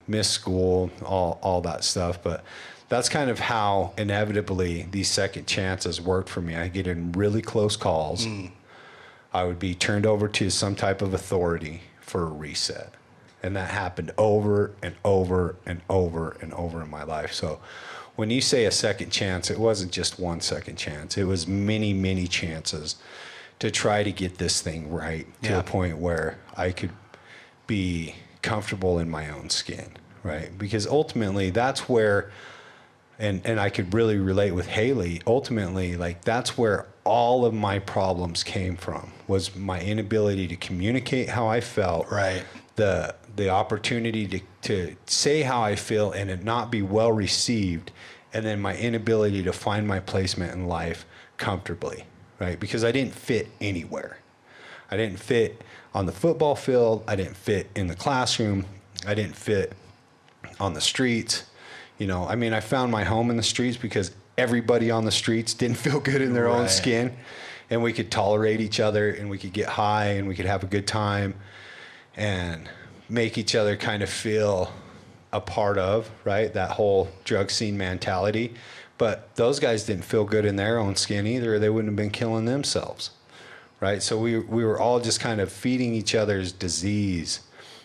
miss school, all that stuff. But that's kind of how inevitably these second chances worked for me. I get in really close calls. I would be turned over to some type of authority for a reset. And that happened over and over and over and over in my life. So when you say a second chance, it wasn't just one second chance. It was many, many chances to try to get this thing right to a point where I could be comfortable in my own skin, right? Because ultimately that's where, and I could really relate with Haley, ultimately, like that's where all of my problems came from, was my inability to communicate how I felt. Right. The opportunity to say how I feel and it not be well received, and then my inability to find my placement in life comfortably, right? Because I didn't fit anywhere. I didn't fit on the football field. I didn't fit in the classroom. I didn't fit on the streets. You know, I mean, I found my home in the streets because everybody on the streets didn't feel good in their own skin, and we could tolerate each other, and we could get high, and we could have a good time and make each other kind of feel a part of, right? That whole drug scene mentality. But those guys didn't feel good in their own skin either. They wouldn't have been killing themselves, right? So we were all just kind of feeding each other's disease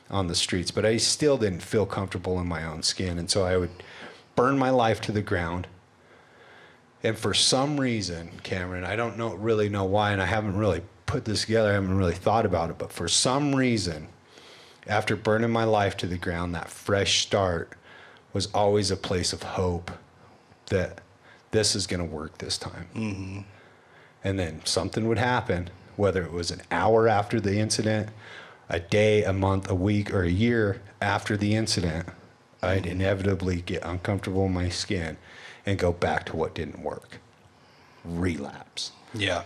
on the streets. But I still didn't feel comfortable in my own skin. And so I would burn my life to the ground. And for some reason, Cameron, I don't really know why, and I haven't really put this together, I haven't really thought about it, but for some reason, after burning my life to the ground, that fresh start was always a place of hope that this is going to work this time. Mm-hmm. And then something would happen, whether it was an hour after the incident, a day, a month, a week, or a year after the incident, I'd inevitably get uncomfortable in my skin and go back to what didn't work. Relapse. Yeah.